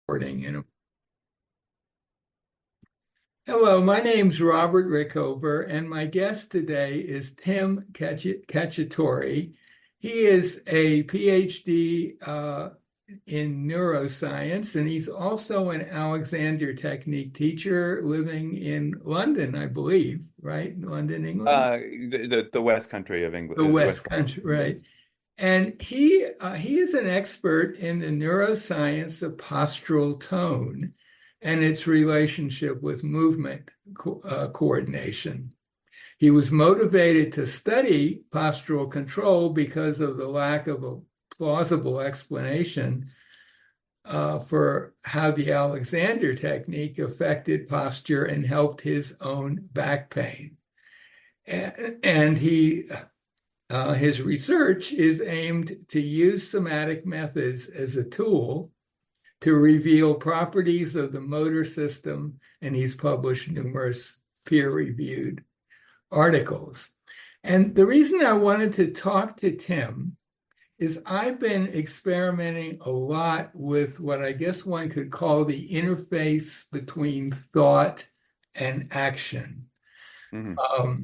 Recording. Hello, my name's Robert Rickover, and my guest today is Tim Cacciatore. He is a PhD in neuroscience, and he's also an Alexander Technique teacher living in London, I believe, right? London, England? The West Country of The England, West Country, right? And he is an expert in the neuroscience of postural tone and its relationship with movement coordination. He was motivated to study postural control because of the lack of a plausible explanation for how the Alexander technique affected posture and helped his own back pain. And his research is aimed to use somatic methods as a tool to reveal properties of the motor system, and he's published numerous peer-reviewed articles. And the reason I wanted to talk to Tim is I've been experimenting a lot with what I guess one could call the interface between thought and action. Mm-hmm.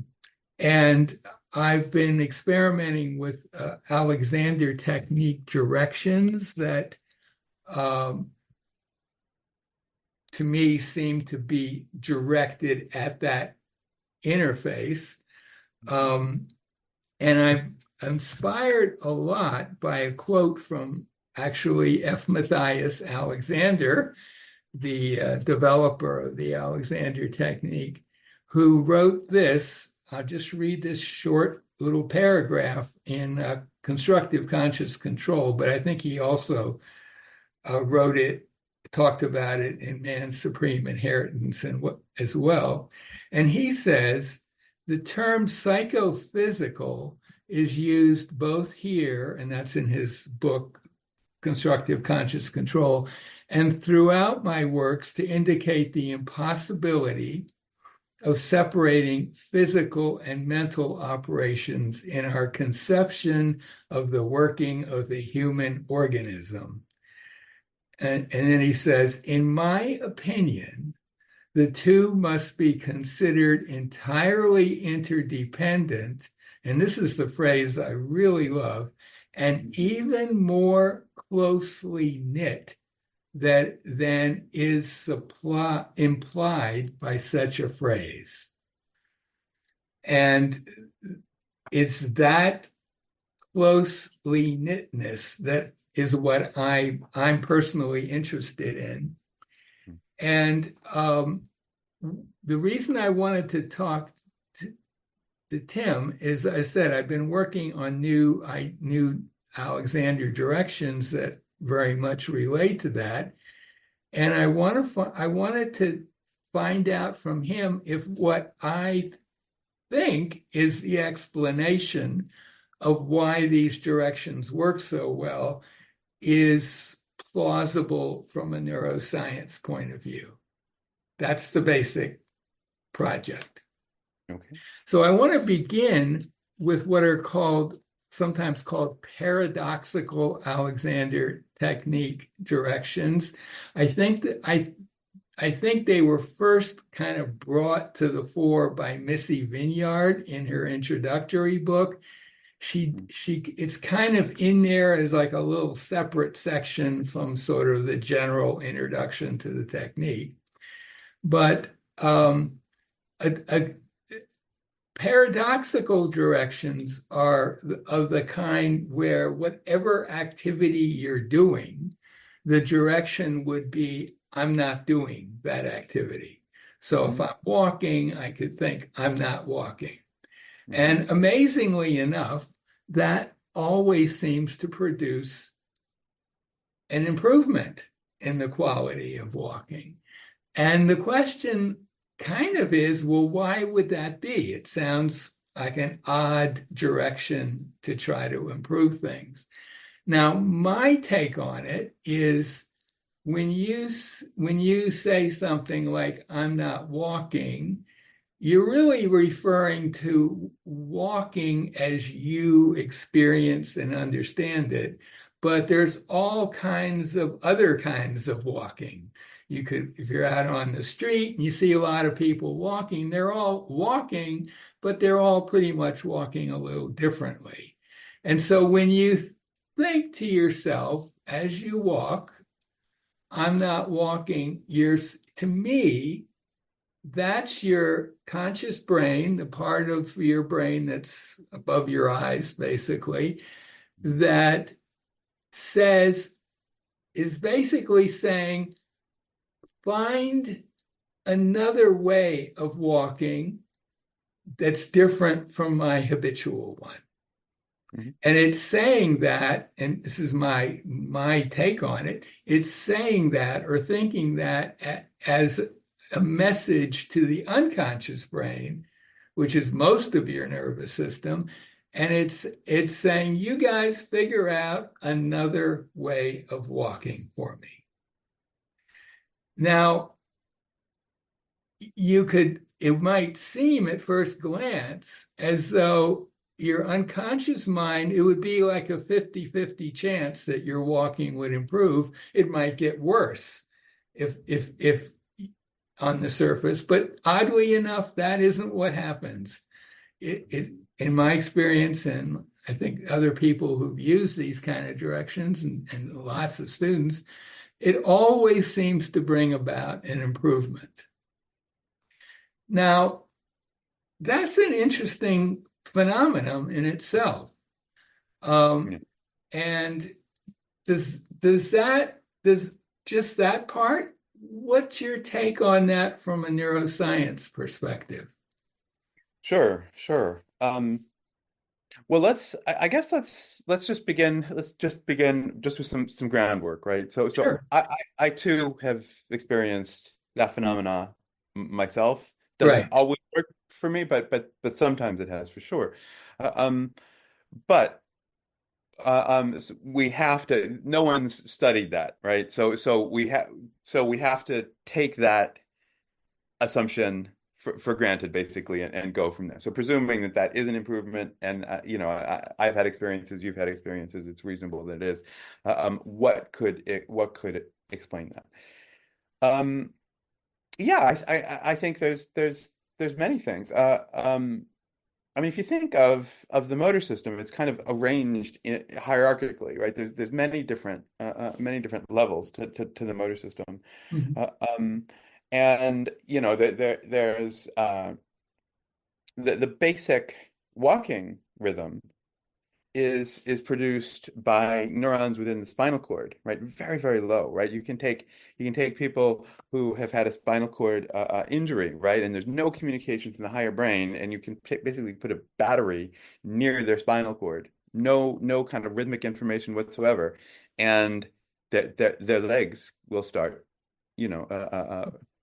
And I've been experimenting with Alexander technique directions that to me seem to be directed at that interface. And I'm inspired a lot by a quote from actually F. Matthias Alexander, the developer of the Alexander technique, who wrote this. I'll just read this short little paragraph in Constructive Conscious Control, but I think he also talked about it in Man's Supreme Inheritance as well. And he says, the term psychophysical is used both here, and that's in his book, Constructive Conscious Control, and throughout my works to indicate the impossibility of separating physical and mental operations in our conception of the working of the human organism. And then he says, in my opinion, the two must be considered entirely interdependent. And this is the phrase I really love, and even more closely knit than is implied by such a phrase. And it's that closely knitness that is what I'm personally interested in. And the reason I wanted to talk to Tim is, I said, I've been working on new Alexander directions that very much relate to that. And I wanted to find out from him if what I think is the explanation of why these directions work so well is plausible from a neuroscience point of view. That's the basic project. Okay. So I want to begin with what are sometimes called paradoxical Alexander technique directions. I think they were first kind of brought to the fore by Missy Vinyard in her introductory book. It's kind of in there as like a little separate section from sort of the general introduction to the technique. But paradoxical directions are of the kind where whatever activity you're doing, the direction would be, I'm not doing that activity. So if I'm walking, I could think, I'm not walking. And amazingly enough, that always seems to produce an improvement in the quality of walking. And the question kind of is, well, why would that be? It sounds like an odd direction to try to improve things. Now, my take on it is when you say something like, I'm not walking, you're really referring to walking as you experience and understand it. but there's all kinds of other kinds of walking. You could, if you're out on the street and you see a lot of people walking, they're all walking, but they're all pretty much walking a little differently. And so when you think to yourself as you walk, I'm not walking, to me, that's your conscious brain, the part of your brain that's above your eyes, basically, that says, is basically saying, find another way of walking that's different from my habitual one. Mm-hmm. And it's saying that, and this is my take on it, it's saying that or thinking that as a message to the unconscious brain, which is most of your nervous system, and it's saying, you guys figure out another way of walking for me. Now, it might seem at first glance as though your unconscious mind, it would be like a 50-50 chance that your walking would improve. It might get worse if on the surface, but oddly enough, that isn't what happens. In my experience, and I think other people who've used these kind of directions and lots of students, it always seems to bring about an improvement. Now, that's an interesting phenomenon in itself. Yeah. And does just that part, what's your take on that from a neuroscience perspective? Sure, sure. Well, I guess let's just begin. Let's just begin just with some groundwork, right? So Sure. I too have experienced that phenomena myself. Doesn't Right. always work for me, but sometimes it has for sure. Uh, um, but so we have to. No one's studied that, right? So we have to take that assumption for granted, basically, and go from there. So presuming that that is an improvement, and I've had experiences, you've had experiences, it's reasonable that it is. What could explain that? Yeah, I think there's many things. I mean, if you think of the motor system, it's kind of arranged hierarchically, right? There's many different levels to the motor system. Mhm. Uh, um, and there's the basic walking rhythm is produced by neurons within the spinal cord, right? Very, very low, right? You can take people who have had a spinal cord injury, right? And there's no communication from the higher brain, and you can basically put a battery near their spinal cord, no kind of rhythmic information whatsoever, and their legs will start,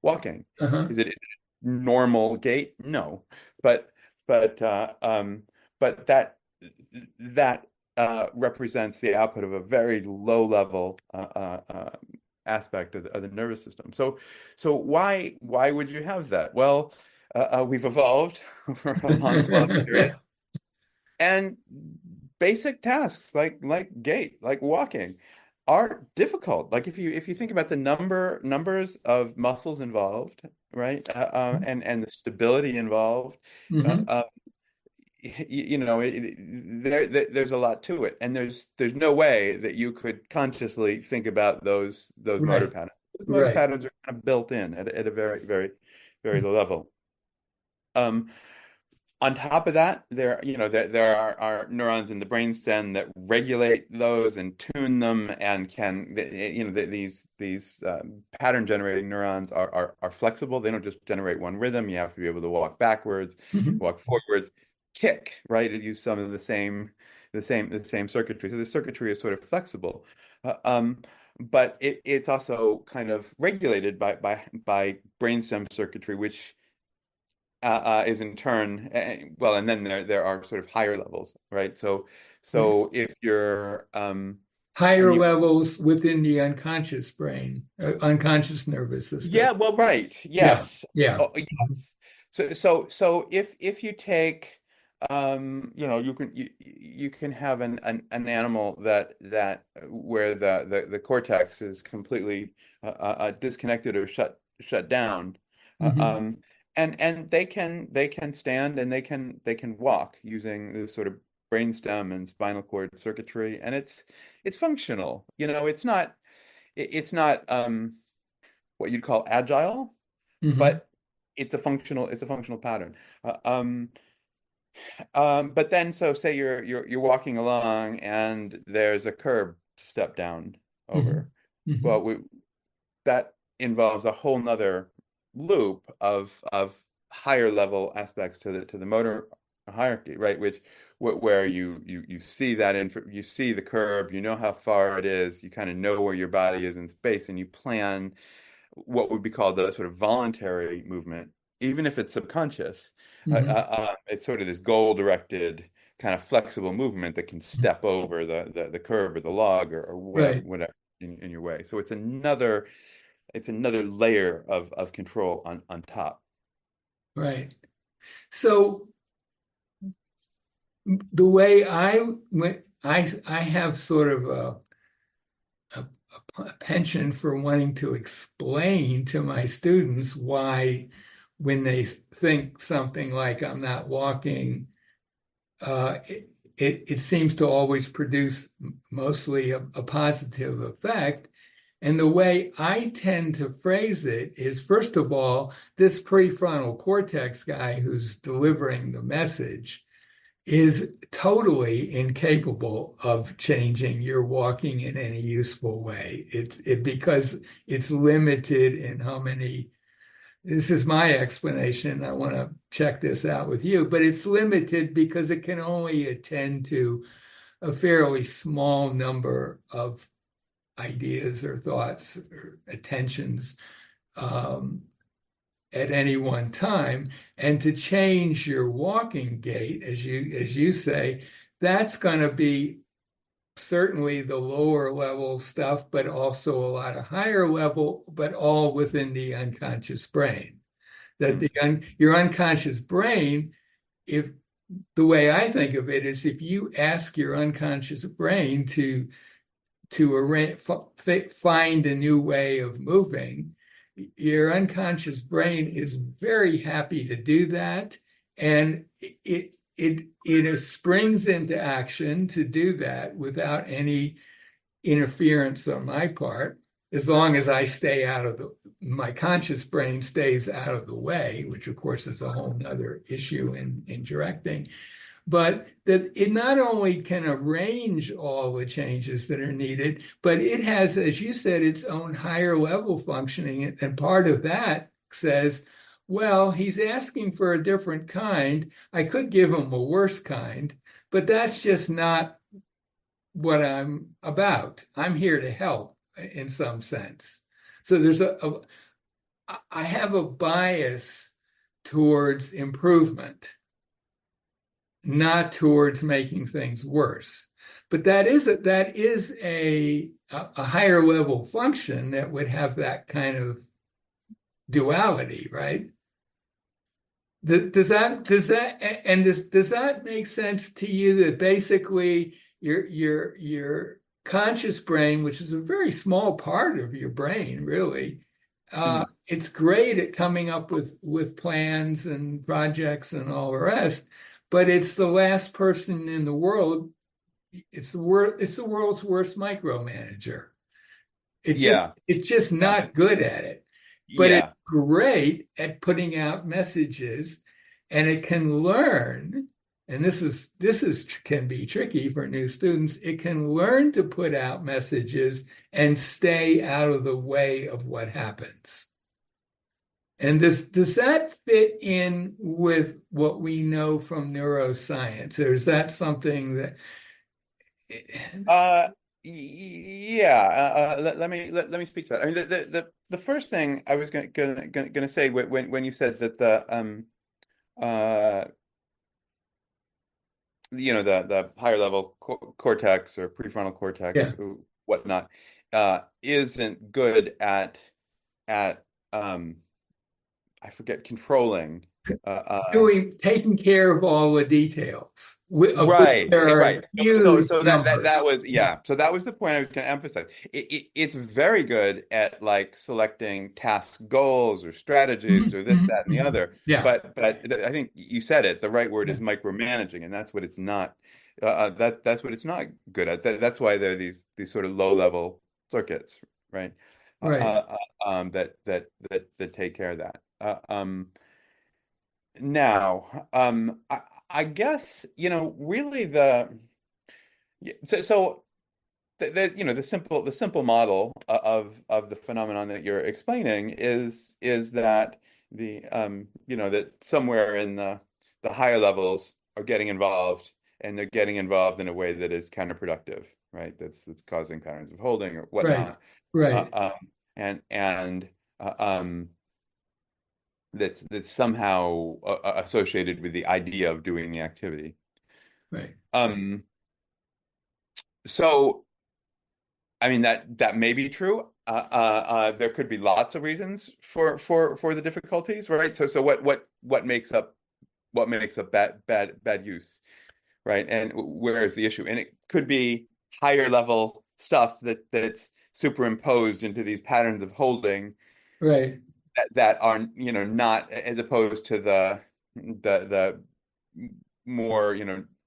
walking. Uh-huh. Is it normal gait? No, but but uh, um, but that represents the output of a very low level aspect of the nervous system. So why would you have that? Well, we've evolved over a long period, and basic tasks like gait, like walking, are difficult. Like if you think about the numbers of muscles involved, right, and the stability involved. Uh, Mhm. uh, there's a lot to it, and there's no way that you could consciously think about those motor Right. patterns. Those motor Right. patterns are kind of built in at a very, very, very low level. Um, on top of that, there are neurons in the brainstem that regulate those and tune them, and these pattern generating neurons are flexible. They don't just generate one rhythm. You have to be able to walk backwards, Mhm. walk forwards, kick, right? It uses some of the same circuitry. So the circuitry is sort of flexible. Uh, um, but it's also kind of regulated by brainstem circuitry, which is in turn, well, and then there are sort of higher levels, right? So if you're, I Higher mean, levels within the unconscious brain, unconscious nervous system. yeah, well, right, Yeah. yes, Yeah. oh, yes. So if you take you can have an animal that where the cortex is completely disconnected or shut down, uh, Hmm. um, and they can stand and they can walk using this sort of brainstem and spinal cord circuitry, and it's functional. It's not what you'd call agile, Hmm. but it's a functional pattern. Uh, um, but then, so say you're walking along and there's a curb to step down Hmm. over. Hmm. Well, that involves a whole nother loop of higher level aspects to the motor hierarchy, right? Where you see you see the curb, you know how far it is, you kind of know where your body is in space, and you plan what would be called the sort of voluntary movement, even if it's subconscious. Hmm. It's sort of this goal-directed kind of flexible movement that can step over the curb or the log or whatever Right, in your way. So it's another layer of control on top. right. So the way I went, I have sort of a penchant for wanting to explain to my students why, when they think something like I'm not walking, it seems to always produce mostly a positive effect. And the way I tend to phrase it is, first of all, this prefrontal cortex guy who's delivering the message is totally incapable of changing your walking in any useful way. Because it's limited in how many. This is my explanation. I want to check this out with you, but it's limited because it can only attend to a fairly small number of ideas or thoughts or attentions, um, at any one time. And to change your walking gait, as you say, that's going to be certainly the lower level stuff, but also a lot of higher level, but all within the unconscious brain. That Mm. your unconscious brain, if the way I think of it is, if you ask your unconscious brain to find a new way of moving, your unconscious brain is very happy to do that, and it springs into action to do that without any interference on my part, as long as I stay out of my conscious brain stays out of the way, which of course is a whole nother issue in directing. But that it not only can arrange all the changes that are needed, but it has, as you said, its own higher level functioning. And part of that says, well, he's asking for a different kind. I could give him a worse kind, but that's just not what I'm about. I'm here to help in some sense. So I have a bias towards improvement, not towards making things worse. But that is a higher level function that would have that kind of duality, right? Does that make sense to you, that basically your conscious brain, which is a very small part of your brain, really, Mhm. it's great at coming up with plans and projects and all the rest, but it's the last person in the world. It's the world's worst micromanager. Yeah, It's just yeah, not good at it, but it's yeah. great at putting out messages, and it can learn. And this is can be tricky for new students. It can learn to put out messages and stay out of the way of what happens. And does that fit in with what we know from neuroscience, or is that something that? Uh, yeah. Let me speak to that. I mean, the first thing I was gonna say when you said that uh the higher level cortex or prefrontal Yeah. cortex or whatnot isn't good at um I forget controlling taking care of all the details, of which Right, there are a right. So, huge so number. that was, yeah. So that was the point I was going to emphasize. It's very good at like selecting task goals or strategies Mhm, or this, mhm, that, and the mhm. other. Yeah, I think you said it. The right word yeah, is micromanaging, and that's what it's not. That's what it's not good at. That's why there are these sort of low level circuits, right? right, That take care of that. Now, I guess, really so the simple model of the phenomenon that you're explaining is that that somewhere in the higher levels are getting involved, and they're getting involved in a way that is counterproductive, right? That's causing patterns of holding or right, whatnot, uh, right, and uh, um, that's somehow associated with the idea of doing the activity. right, Um, so I mean that may be true. There could be lots of reasons for the difficulties, right? So what makes up bad use, right? And where is the issue? And it could be higher level stuff that's superimposed into these patterns of holding right. that are not, as opposed to the more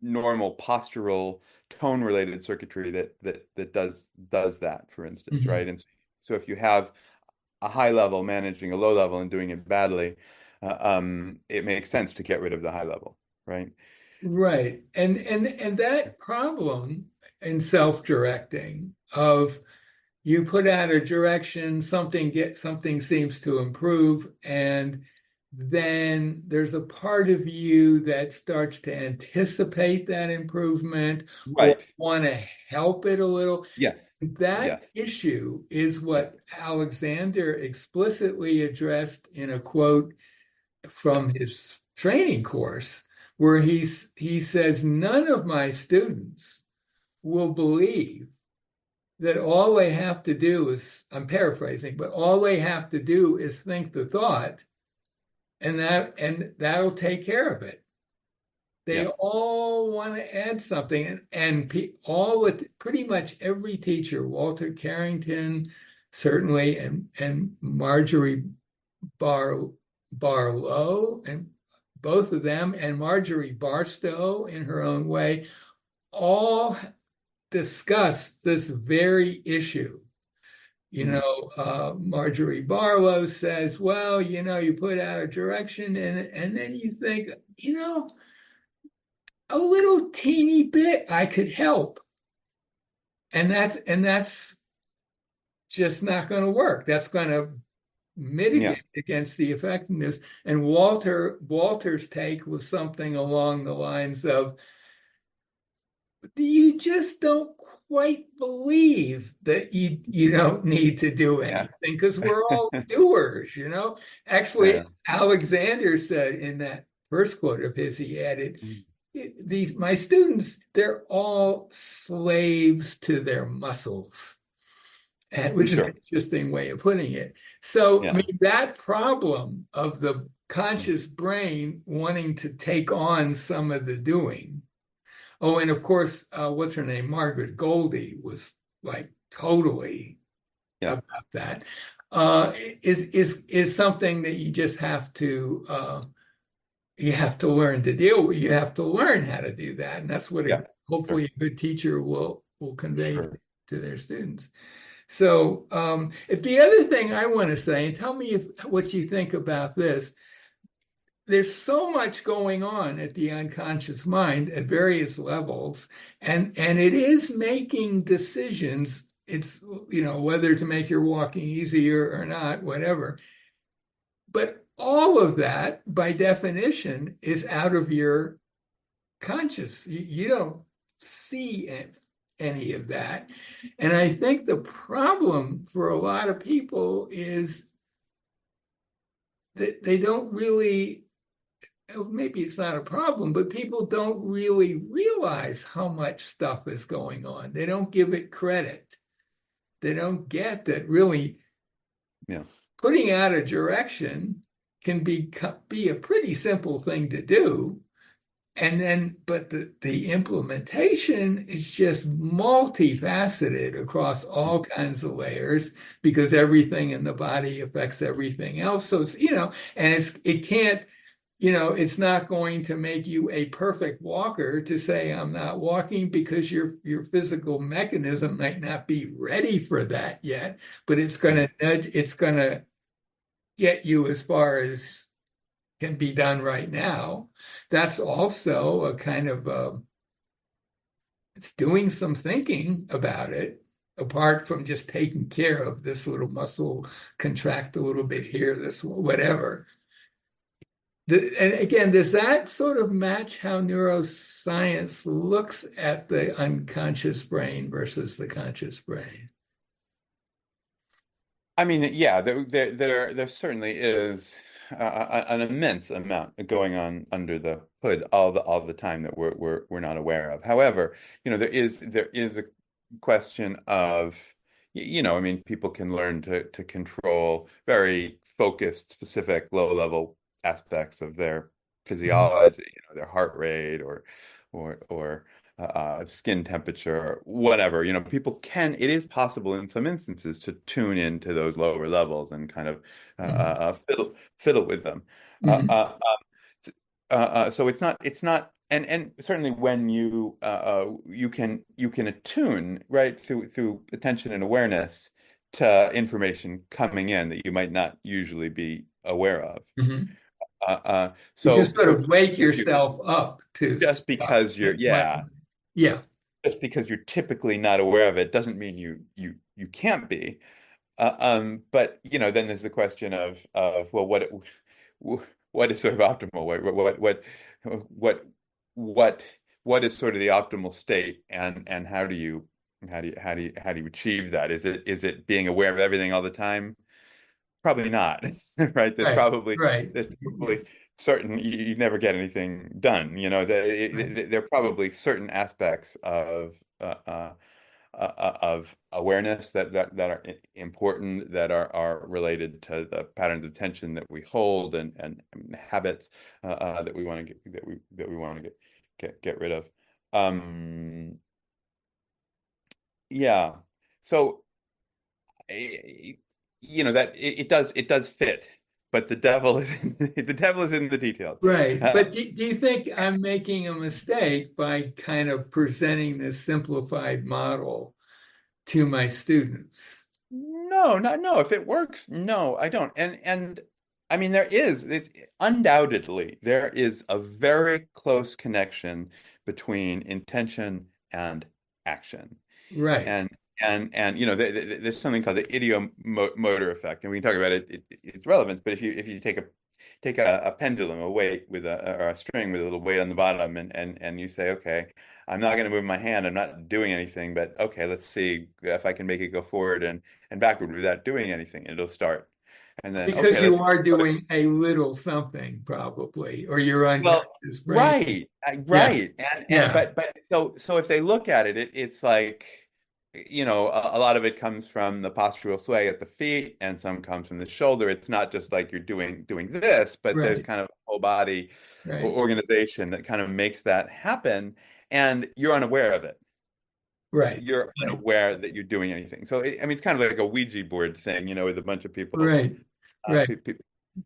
normal postural tone related circuitry that does that, for instance, Mhm. right? And so if you have a high level managing a low level and doing it badly, it makes sense to get rid of the high level, right? Right. And that problem in self-directing of you put out a direction, something seems to improve, and then there's a part of you that starts to anticipate that improvement or Right. want to help it a little. Yes. That Yes. issue is Yeah. what Alexander explicitly addressed in a quote Yeah. from his training course, where he says, none of my students will believe that all they have to do is, I'm paraphrasing, but all they have to do is think the thought, and that'll take care of it. They Yeah. all want to add something, all with pretty much every teacher, Walter Carrington, certainly, and Marjorie Bar Barlow, and both of them, and Marjorie Barstow in her own way, all discuss this very issue. Mhm. Marjorie Barlow says, well, you put out a direction, and then you think, a little teeny bit I could help. And that's just not going to work. That's going to Yeah. mitigate against the effectiveness. And Walter's take was something along the lines of, you just don't quite believe that you don't need to do Yeah. anything because we're all doers. Actually, Yeah. Alexander said in that first quote of his, he added, Mhm. these my students, they're all slaves to their muscles, and which is an Sure. interesting way of putting it. So, I Yeah. mean, that problem of the conscious brain wanting to take on some of the doing. Oh, and of course, what's her name? Margaret Goldie was like totally Yeah. about that. Uh, is something that you have to learn to deal with. You have to learn how to do that, and that's what Yeah. hopefully Sure. a good teacher will convey Sure. to their students. So, if the other thing I want to say, and tell me what you think about this. There's so much going on at the unconscious mind at various levels, and it is making decisions. It's whether to make your walking easier or not, whatever. But all of that, by definition, is out of your conscious. You don't see any of that. And I think the problem for a lot of people is that they don't really, maybe it's not a problem, but people don't really realize how much stuff is going on. They don't give it credit. They don't get that really Yeah. putting out a direction can be a pretty simple thing to do. And then, but the implementation is just multifaceted across all kinds of layers because everything in the body affects everything else. So it's, and it can't, it's not going to make you a perfect walker to say I'm not walking because your physical mechanism might not be ready for that yet, but it's going to nudge, it's going to get you as far as can be done right now. That's also a kind of it's doing some thinking about it, apart from just taking care of this little muscle contract a little bit here, this whatever. And again, does that sort of match how neuroscience looks at the unconscious brain versus the conscious brain? I mean, yeah, there certainly is an immense amount going on under the hood all the time that we're not aware of. However, there is a question of, I mean, people can learn to control very focused, specific, low level aspects of their Mhm. physiology, their heart rate or skin temperature, whatever. People can, it is possible in some instances to tune into those lower levels and kind of Mhm. fiddle with them. Uh, Mhm. uh, so it's not, and certainly when you can attune right through attention and awareness to information coming in that you might not usually be aware of. Mhm. You can So sort so of wake because you yourself up to just stop. because you're yeah Yeah, just because you're typically not aware of it doesn't mean you can't be. But then there's the question of well, what is sort of optimal? What what what is sort of the optimal state, and how do you achieve that? Is it being aware of everything all the time? Probably not, right? There's right, probably right. there's Yeah, probably certain you never get anything done. right. There are probably certain aspects of awareness that are important, that are related to the patterns of tension that we hold and habits that we want to that we want to get rid of. Um, yeah. So that it does fit, but the devil is in the details. Right. Uh, But do you think I'm making a mistake by kind of presenting this simplified model to my students? No, not no. If it works, no, I don't. And I mean, it's undoubtedly there is a very close connection between intention and action. Right. And and there's something called the idiomotor effect, and we can talk about its relevance. But if you take a pendulum, a weight with or a string with a little weight on the bottom, and you say, okay, I'm not going to move my hand, I'm not doing anything, but okay, let's see if I can make it go forward and backward without doing anything, and it'll start. And then Because okay, you let's are notice. doing a little something probably, or your Well, unconscious brain. right, Yeah. right, and Yeah. but so if they look at it's like a lot of it comes from the postural sway at the feet, and some comes from the shoulder. It's not just like you're doing this, but there's Right. kind of a whole body Right. organization that kind of makes that happen, and you're unaware of it. Right. You're Right. unaware that you're doing anything. So I mean, it's kind of like a Ouija board thing, with a bunch of people, Right. uh, Right. pe pe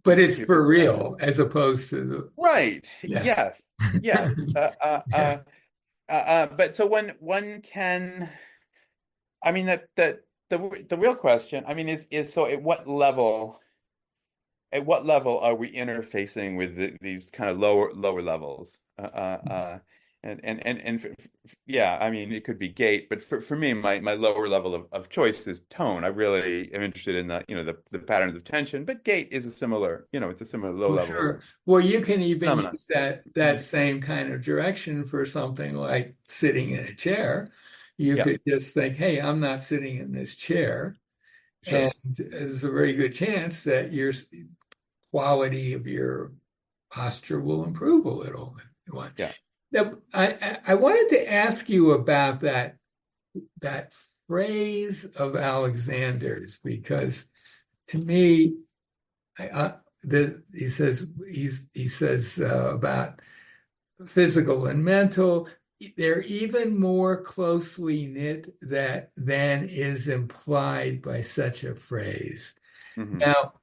But it's people. for real as opposed to the, Right. yeah. Yes. Yes. Yeah. But so when one can, I mean, that the real question, I mean, is so at what level are we interfacing with these kind of lower levels? Yeah, I mean, it could be gait, but for me, my lower level of choice is tone. I really am interested in the patterns of tension, but gait is it's a similar low Well, level sure. Well, you can even phenomenon. use that same kind of direction for something like sitting in a chair. You Yeah, could just think, hey, I'm not sitting in this chair. sure. And there's a very good chance that your quality of your posture will improve a little. Yeah. Now, I wanted to ask you about that phrase of Alexander's because to me, he says about physical and mental, they're even more closely knit than is implied by such a phrase. Hmm. Now,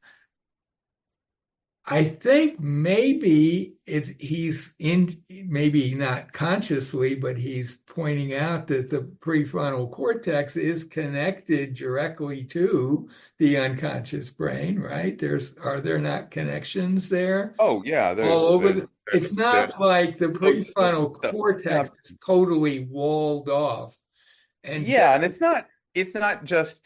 I think maybe he's in, maybe not consciously, but he's pointing out that the prefrontal cortex is connected directly to the unconscious brain, right? Are there not connections there Oh yeah, all over it's there's not like the loads of prefrontal stuff. cortex is totally walled off and Yeah, and it's not just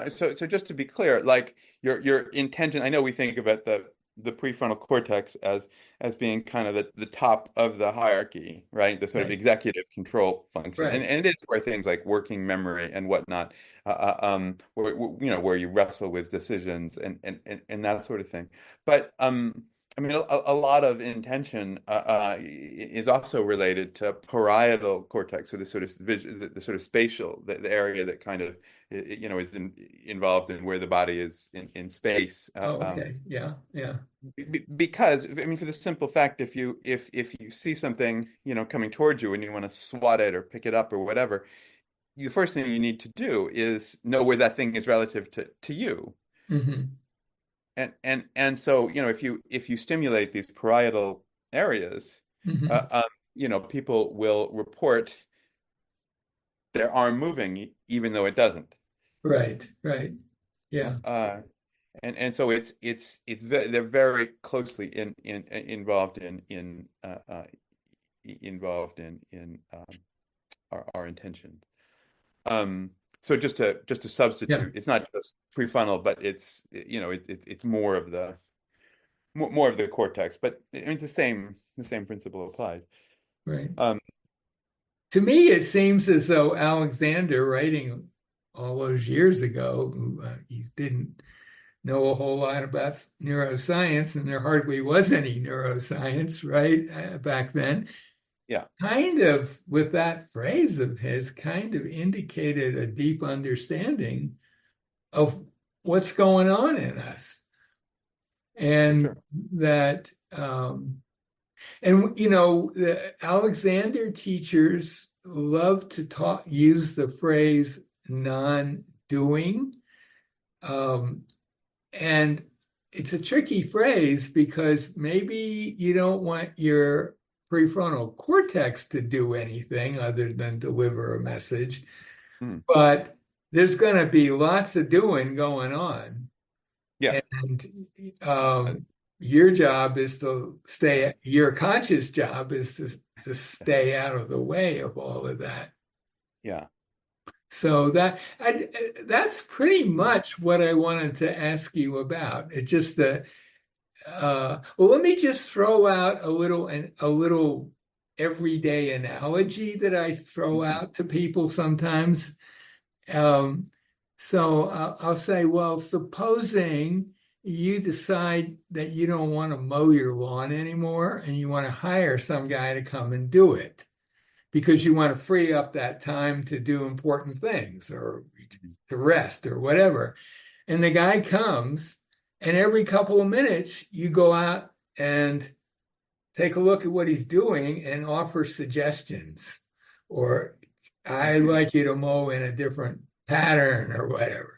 so just to be clear, like your intention. I know we think about the prefrontal cortex as being kind of the top of the hierarchy, right? The sort of right, executive control function, right, and it is where things like working memory and whatnot, where you wrestle with decisions and that sort of thing. But I mean, a lot of intention is also related to parietal cortex, or the sort of vision, the sort of spatial, the area that kind of, is involved in where the body is in space. oh, okay, yeah, yeah, Because I mean, for the simple fact, if you see something, coming towards you and you want to swat it or pick it up or whatever, the first thing you need to do is know where that thing is relative to you. hmm, And so, if you stimulate these parietal areas, uh, hmm, um, people will report their arm moving even though it doesn't. right, right, yeah, Uh, and so they're very closely involved in our intention. So just to yeah, substitute, it's not just prefrontal, but it's more of the cortex, but I mean, the same principle applies. right. Um, To me, it seems as though Alexander, writing all those years ago, who he didn't know a whole lot about neuroscience, and there hardly was any neuroscience, right, back then, yeah, kind of, with that phrase of his, kind of indicated a deep understanding of what's going on in us. for And sure. that, and the Alexander teachers love to use the phrase non-doing. Um, and it's a tricky phrase because maybe you don't want your prefrontal cortex to do anything other than deliver a message, Mm. but there's going to be lots of doing going on. Yeah, And uh, your job is your conscious job is to stay out of the way of all of that. yeah. So that's pretty much what I wanted to ask you about. It just well, let me just throw out a little everyday analogy that I throw Mhm. out to people sometimes. Um, so I'll say, well, supposing you decide that you don't want to mow your lawn anymore and you want to hire some guy to come and do it because you want to free up that time to do important things or to rest or whatever. And the guy comes, and every couple of minutes, you go out and take a look at what he's doing and offer suggestions. Or I'd like you to mow in a different pattern or whatever.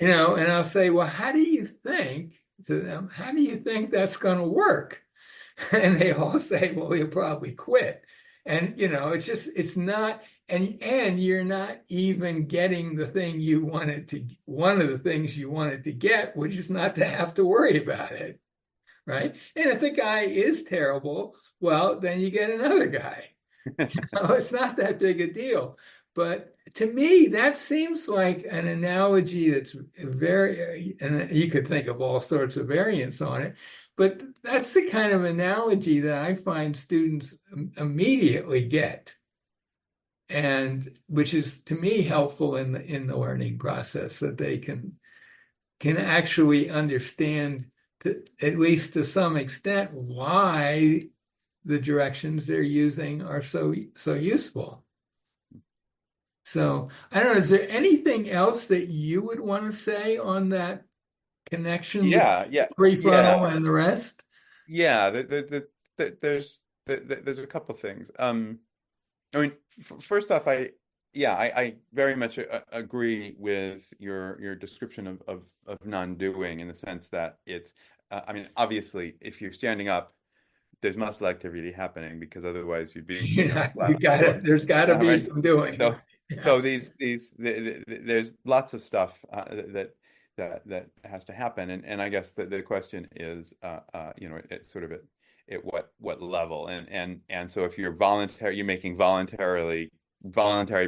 And I'll say, well, how do you think to them, how do you think that's going to work? And they all say, well, he'll probably quit. And it's not, and you're not even getting the thing you wanted to, one of the things you wanted to get, which is not to have to worry about it, right? And if the guy is terrible, well, then you get another guy. It's not that big a deal. But to me, that seems like an analogy that's very, and you could think of all sorts of variants on it, but that's the kind of analogy that I find students immediately get, and which is to me helpful in the learning process that they can actually understand at least to some extent why the directions they're using are so useful. So I don't know, is there anything else that you would want to say on that connection between Yeah, yeah, prefrontal yeah, and the rest? yeah. There's a couple things. I mean, f first off, I very much agree with your description of non-doing in the sense that it's, I mean, obviously, if you're standing up, there's muscle activity happening because otherwise you'd be, You know, flat on the floor. there's gotta be Right? some doing. So, Yeah, so there's lots of stuff that has to happen, and I guess the question is, it's sort of at what level, and so if you're making voluntary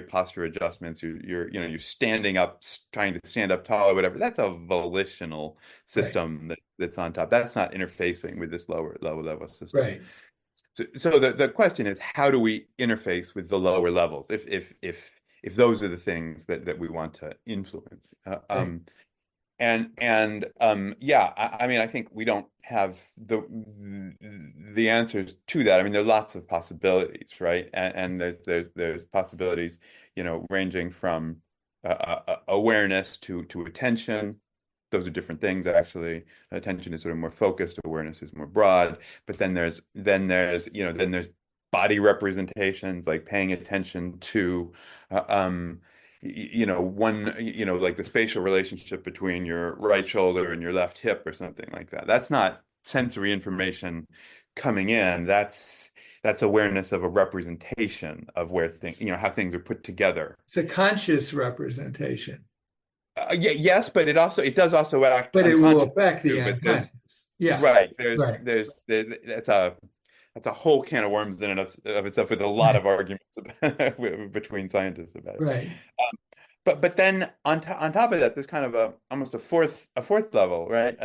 posture adjustments, you're standing up, trying to stand up tall or whatever. That's a volitional right, system that's on top. That's not interfacing with this lower level system. right, So the question is, how do we interface with the lower levels if those are the things that we want to influence? right. Yeah, I mean, I think we don't have the answers to that. I mean, there are lots of possibilities, right? And there's possibilities, ranging from awareness to attention. Those are different things, actually. Attention is sort of more focused, awareness is more broad. But then there's body representations, like paying attention to like the spatial relationship between your right shoulder and your left hip or something like that. That's not sensory information coming in. That's awareness of a representation of where how things are put together. It's a conscious representation, Yeah, yes, but it does also act but it will unconscious affect the too. But there's unconscious. Yeah, right, right, that's a whole can of worms in and of itself, with a lot right, of arguments between scientists about it. right. But then on top of that, there's kind of almost a fourth level, right?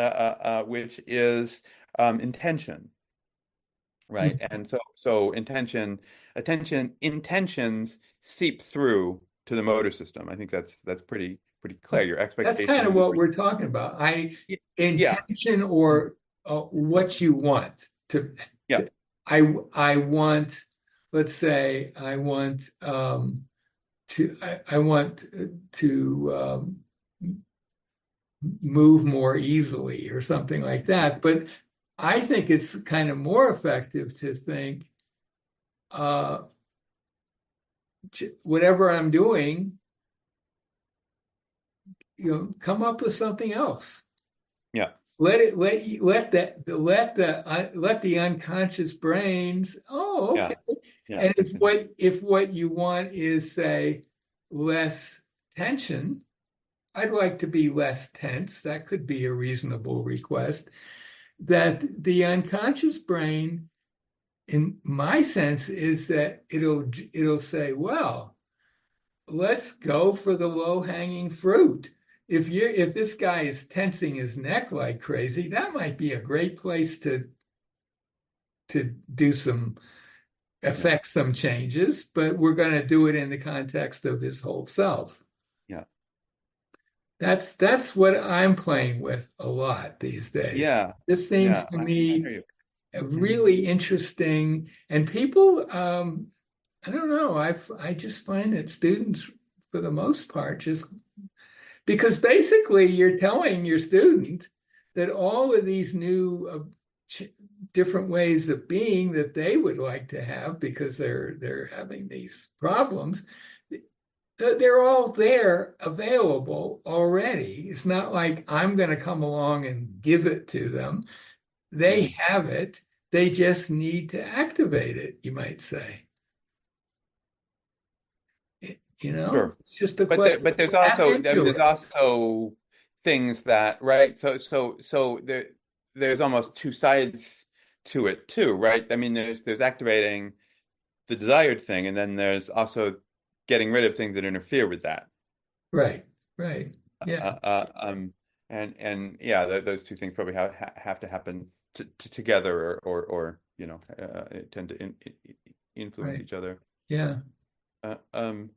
Which is intention, right? Mm. And so intentions seep through to the motor system. I think that's pretty clear. Your That's kind of expectations. what we're talking about. Yeah, Intention or what you want yeah, to I want, let's say I want I want to move more easily or something like that. But I think it's kind of more effective to think uh, whatever I'm doing, come up with something else. yeah, Let the unconscious brains. Oh, okay. yeah, yeah, And if what you want is, say, less tension, I'd like to be less tense. That could be a reasonable request. That the unconscious brain, in my sense, is that it'll say, well, let's go for the low-hanging fruit. If this guy is tensing his neck like crazy, that might be a great place to do some yeah, affect some changes, but we're going to do it in the context of his whole self. yeah, That's what I'm playing with a lot these days. yeah, This seems yeah. to I hear me you. really interesting, and people, I don't know, I just find that students, for the most part, just because basically you're telling your student that all of these new different ways of being that they would like to have because they're having these problems, they're all there available already. It's not like I'm going to come along and give it to them. They Mhm. have it. They just need to activate it, you might say. Sure. It's just a But question. there's Tap also, I mean, into there's it. also things that, right? So there's almost two sides to it too, right? I mean, there's activating the desired thing, and then there's also getting rid of things that interfere with that. Right, right. Yeah, Uh, uh, um, and yeah, those two things probably have to happen together, tend to influence right. each other. Yeah. Uh, um,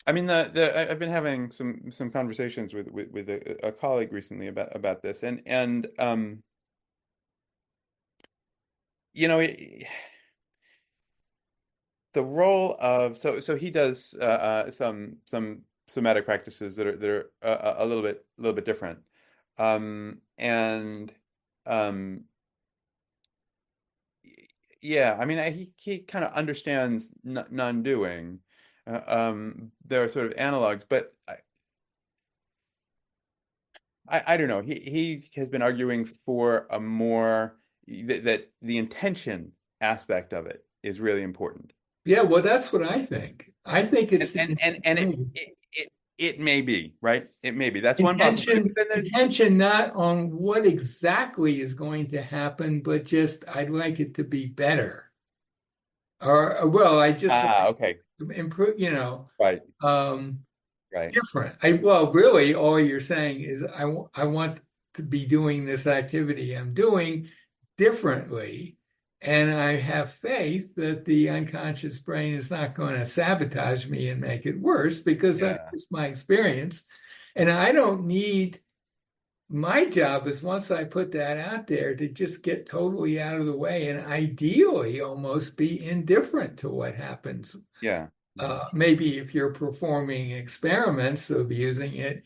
I mean, I've been having some conversations with a colleague recently about this, and you know, the role of so he does some somatic practices that are a little bit different. And um, yeah, I mean, he kind of understands n non-doing. There are sort of analogs, but I don't know. He has been arguing for a more that the intention aspect of it is really important. Yeah, well, that's what I think. I think And it's and the and, and it, intention, it it it may be, right? It may be. That's one possibility. intention, But then there's intention not on what exactly is going to happen, but just I'd like it to be better. Or well, I just like okay. to improve, Right, um, right. different. Well, really, all you're saying is I want to be doing this activity I'm doing differently, and I have faith that the unconscious brain is not going to sabotage me and make it worse because that's Yeah, just my experience. And I don't need my job is once I put that out there to just get totally out of the way and ideally almost be indifferent to what happens. yeah, yeah, Maybe if you're performing experiments of using it,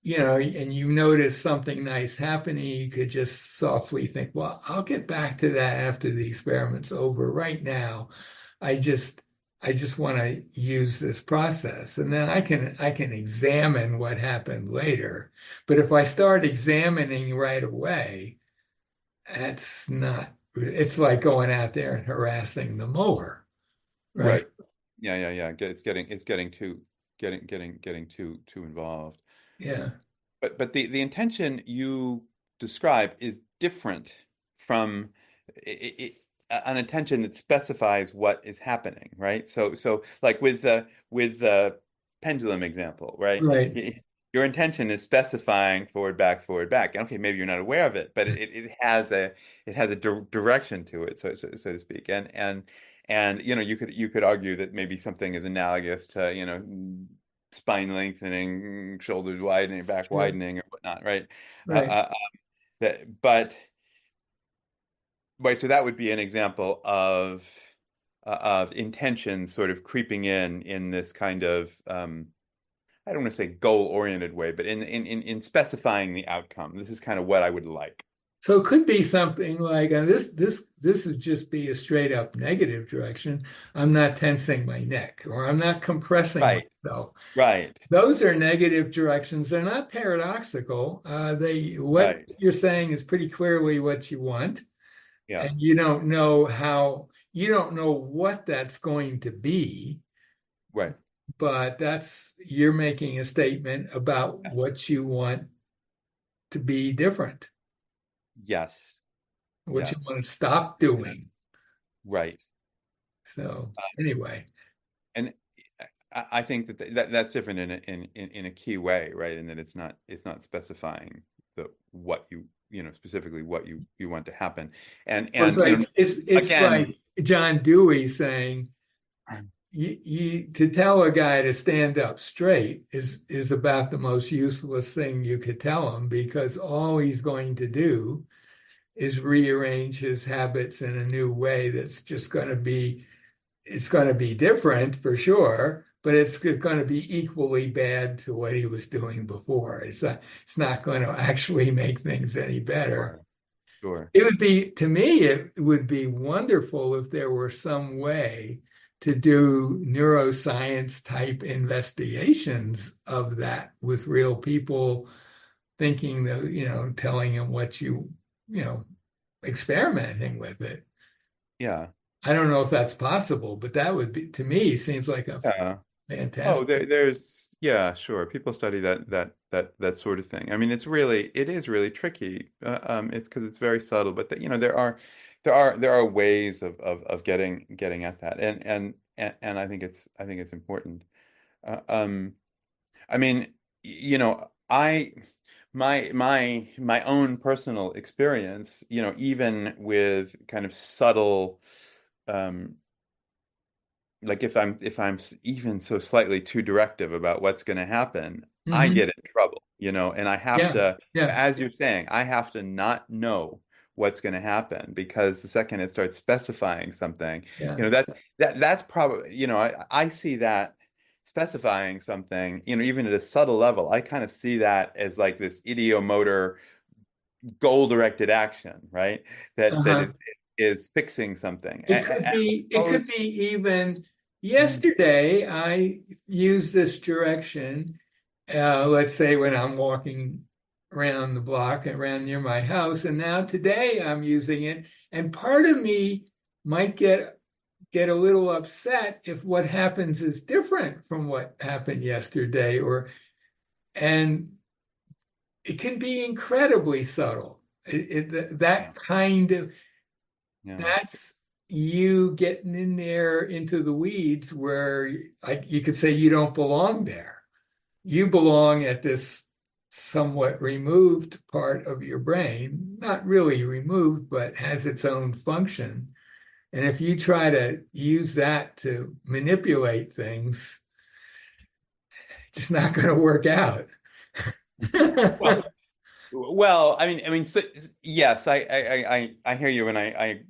and you notice something nice happening, you could just softly think, well, I'll get back to that after the experiment's over. Right now, I just I just want to use this process. And then I can examine what happened later. But if I start examining right away, that's not it's like going out there and harassing the mower, right? right. Yeah, yeah, yeah. It's getting getting too involved. Yeah. But the intention you describe is different from an intention that specifies what is happening, right? So like with the pendulum example, right? Right. Your intention is specifying forward, back. And okay, maybe you're not aware of it, but it has a direction to it, so to speak. And you could argue that maybe something is analogous to spine lengthening, shoulders widening, back Sure. widening, or whatnot, right? Uh, Right. uh, but right, so that would be an example of intention sort of creeping in this kind of I don't want to say goal-oriented way, but in specifying the outcome. This is kind of what I would like. So it could be something like, and this would just be a straight up negative direction. I'm not tensing my neck, or I'm not compressing Right, myself. right, Those are negative directions. They're not paradoxical. They what right. you're saying is pretty clearly what you want, Yeah, and you don't know what that's going to be, right. but that's you're making a statement about Yeah. what you want to be different, Yes, what you yes, want to stop yes. doing. Right. So anyway, And I think that's different in a key way, right? In that it's not specifying the what specifically what you want to happen. well, it's And like it's again, like John Dewey saying you to tell a guy to stand up straight is about the most useless thing you could tell him because all he's going to do is rearrange his habits in a new way that's just going to be it's going to be different for sure, but it's going to be equally bad to what he was doing before. It's not going to actually make things any better. sure, sure. It would be, to me, it would be wonderful if there were some way to do neuroscience type investigations of that with real people thinking that, telling them what you know, experimenting with it. Yeah. I don't know if that's possible, but that would be, to me, seems like a Yeah. Oh, fantastic. there's yeah, sure. People study that sort of thing. I mean, it is really tricky. It's because it's very subtle, but there are ways of getting at that, and I think it's important. Um, I mean, my own personal experience, even with kind of subtle, um, like if I'm even so slightly too directive about what's going to happen, I Hmm. get in trouble, and I have Yeah, to, yeah, as you're saying, I have to not know what's going to happen because the second it starts specifying something, yeah. that's probably, I see that. specifying something, even at a subtle level, I kind of see that as like this ideomotor goal-directed action, right? That Uh-huh. is fixing something. It could be even yesterday I used this direction, let's say when I'm walking around the block around near my house, and now today I'm using it, and part of me might get a little upset if what happens is different from what happened yesterday, or and it can be incredibly subtle. Yeah, That kind of yeah, that's you getting in there into the weeds where you could say you don't belong there. You belong at this somewhat removed part of your brain, not really removed, but has its own function. And if you try to use that to manipulate things, it's just not going to work out. well, I mean, so, yes, I hear you, and I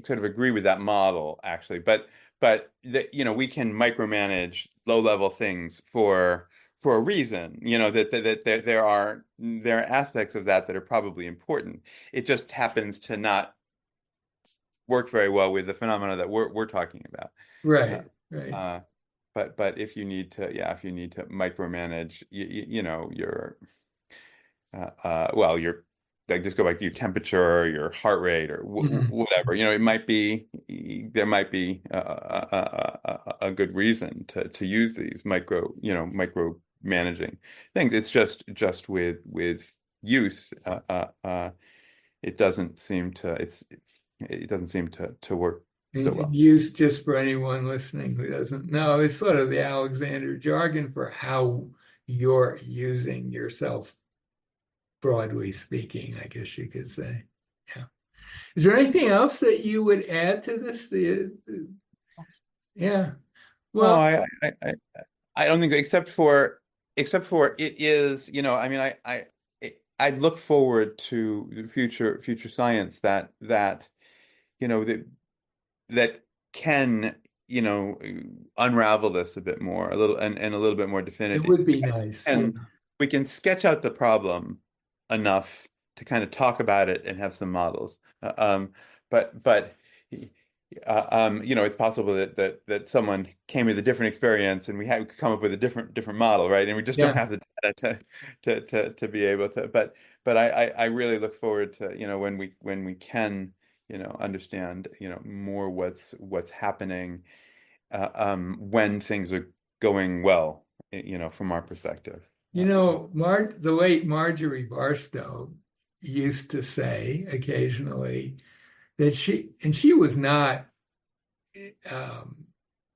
sort of agree with that model actually, but we can micromanage low level things for a reason, that there are aspects of that that are probably important. It just happens to not work very well with the phenomena that we're talking about. Uh, Right, right. uh, but if you need to, yeah, if you need to micromanage, your well, your like just go back to your temperature, your heart rate, or Mhm. whatever. It might be there might be a good reason to use these micro managing things. It's just with use, it doesn't seem to work so And well. use just for anyone listening who doesn't know, it's sort of the Alexander jargon for how you're using yourself, broadly speaking, I guess you could say. Yeah. Is there anything else that you would add to this? Yeah. No, Well, I don't think, except for it is, I mean, I look forward to the future science that you know that that can unravel this a bit more, a little, and a little bit more it definity. would be nice. Yeah. And we can sketch out the problem enough to kind of talk about it and have some models. But it's possible that someone came with a different experience, and we could come up with a different model, right? And we just don't Yeah. have the data to be able to. But I really look forward to, when we can, understand, more what's happening, when things are going well, from our perspective. The late Marjorie Barstow used to say occasionally that she was not, um,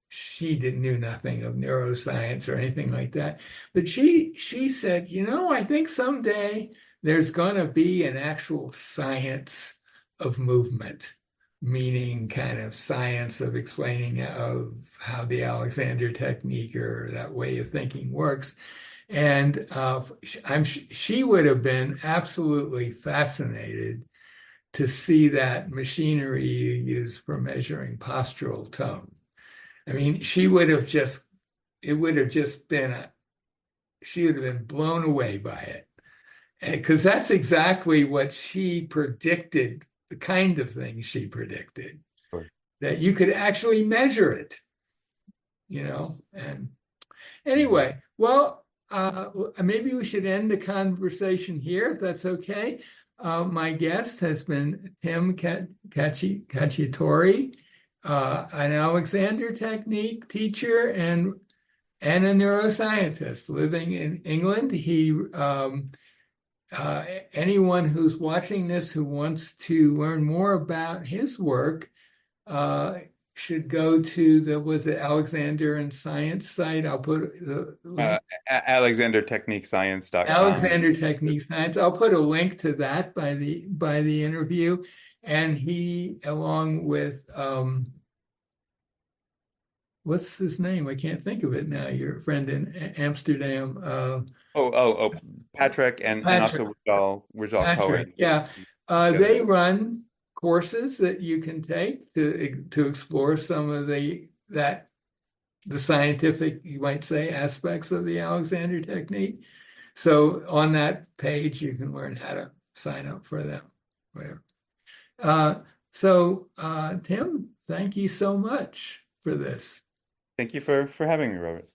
she didn't knew nothing of neuroscience or anything like that. But she said, I think someday there's going to be an actual science of movement, meaning kind of science of explaining of how the Alexander technique or that way of thinking works. And she would have been absolutely fascinated to see that machinery you use for measuring postural tone. I mean, it would have just been, she would have been blown away by it. Because that's exactly what she predicted, the kind of thing she predicted, Sure. that you could actually measure it, And Mhm. anyway, well, maybe we should end the conversation here, if that's okay. My guest has been Tim Cacciatore, an Alexander Technique teacher and a neuroscientist living in England. Anyone who's watching this who wants to learn more about his work uh, should go to was the Alexander and Science site. I'll put the Uh, link. AlexanderTechniqueScience.com. Alexander Technique Science. I'll put a link to that by the interview. And he, along with what's his name? I can't think of it now. Your friend in Amsterdam, Patrick and Patrick. also Rajal Patrick, Cohen. yeah. Together. They run courses that you can take to explore some of that the scientific, you might say, aspects of the Alexander technique. So on that page, you can learn how to sign up for them. Whatever. Tim, thank you so much for this. Thank you for having me, Robert.